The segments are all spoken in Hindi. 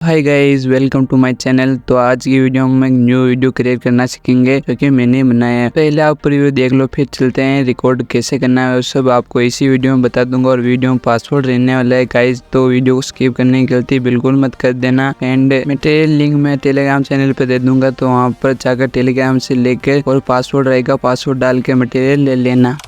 Hi guys, welcome to my channel. तो आज की वीडियो में एक न्यू वीडियो क्रिएट करना सीखेंगे जो कि मैंने बनाया है। पहले आप प्रीव्यू देख लो, फिर चलते हैं रिकॉर्ड कैसे करना है, सब आपको इसी वीडियो में बता दूंगा। और वीडियो में पासवर्ड रहने वाला है गाइस, तो वीडियो को स्किप करने की गलती बिल्कुल मत कर देना। एंड मटेरियल लिंक मैं टेलीग्राम चैनल पे दे दूंगा, तो वहाँ पर जाकर टेलीग्राम से लेकर और पासवर्ड रहेगा, पासवर्ड डाल के मटेरियल ले लेना।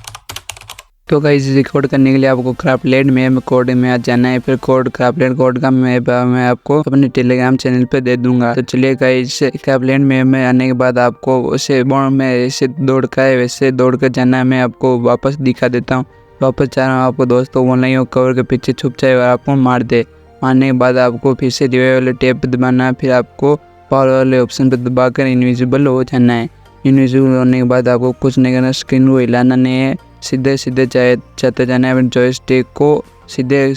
तो गाइस रिकॉर्ड करने के लिए आपको क्राफ्टलेट में कोड में आ जाना है। फिर कोड क्राफ्टलेट कोड का मैं आपको अपने टेलीग्राम चैनल पे दे दूंगा। तो चलिए गाइस, क्राफ्टलेट में आने के बाद आपको उसे में ऐसे दौड़ का है वैसे दौड़ कर जाना है। मैं आपको वापस दिखा देता हूँ। वापस जा रहा हूँ, आपको दोस्तों ऑनलाइन और कवर के पीछे छुप जाए और आपको मार दे। मारने के बाद आपको फिर से रिवाइव वाले टैब पे दबाना है। फिर आपको पावर वाले ऑप्शन पे दबाकर इनविजिबल हो जाना है। इनविजिबल होने के बाद आपको कुछ नहीं करना, स्क्रीन को हिलाना नहीं है, सीधे सीधे चलते जाना है। अपने जॉयस्टिक को सीधे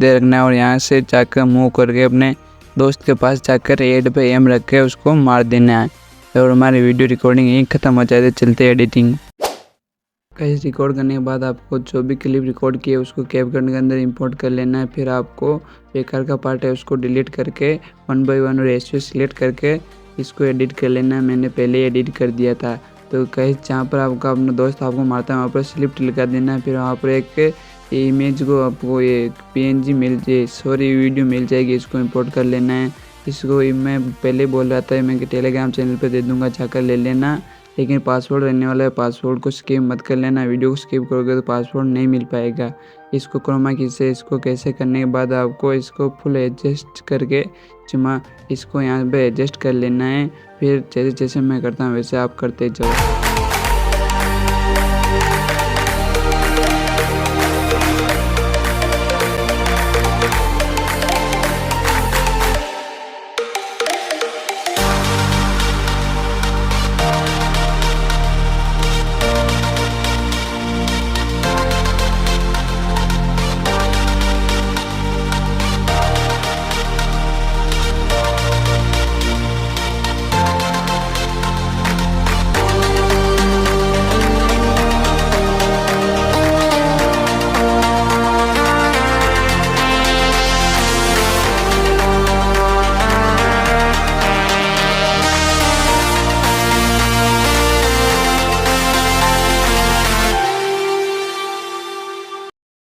रखना है और यहाँ से जाकर मूव करके अपने दोस्त के पास जाकर एड पे एम रख के उसको मार देना है। और हमारी वीडियो रिकॉर्डिंग यहीं ख़त्म हो जाए। चलते एडिटिंग। कैसे रिकॉर्ड करने के बाद आपको जो भी क्लिप रिकॉर्ड किए उसको कैपकट के अंदर इंपोर्ट कर लेना है। फिर आपको बेकार का पार्ट है उसको डिलीट करके 1 by 1 रेशियो सिलेक्ट करके इसको एडिट कर लेना है। मैंने पहले एडिट कर दिया था। तो कहीं जहाँ पर आपका अपना दोस्त आपको मारता है वहाँ पर स्लिप लगा देना है। फिर वहाँ पर एक इमेज को आपको ये PNG वीडियो मिल जाएगी, इसको इंपोर्ट कर लेना है। इसको मैं पहले बोल रहा था मैं कि टेलीग्राम चैनल पे दे दूंगा, जाकर ले लेना। लेकिन पासवर्ड रहने वाला है, पासवर्ड को स्किप मत कर लेना। वीडियो को स्किप करोगे तो पासवर्ड नहीं मिल पाएगा। इसको क्रोमा की से इसको कैसे करने के बाद आपको इसको फुल एडजस्ट करके इसको यहाँ पे एडजस्ट कर लेना है। फिर जैसे जैसे मैं करता हूँ वैसे आप करते जाओ।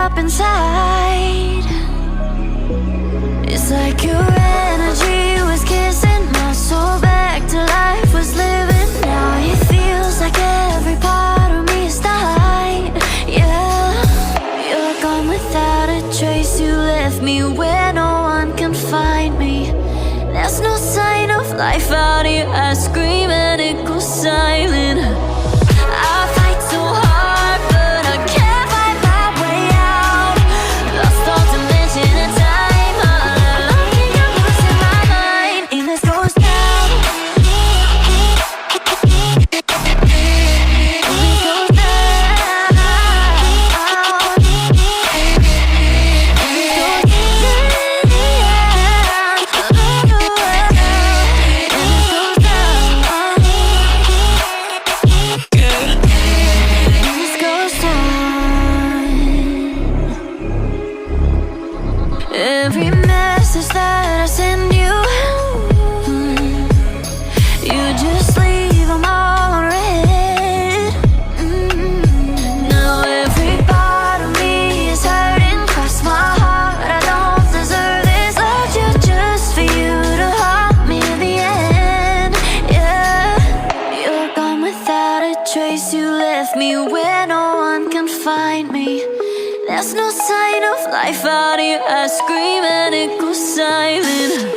Up inside, it's like your energy was kissing my soul back to life, was living. Now it feels like every part of me is dying. Yeah, you're gone without a trace. You left me where no one can find me. There's no sign of life out here. I scream and it goes silent. Every message that I send you, you just leave them all on red. Now every part of me is hurting, cross my heart, I don't deserve this. Loved you just for you to haunt me in the end. Yeah, you're gone without a trace. You left me where no one can find me. There's no sign of life out here. I scream and it goes silent.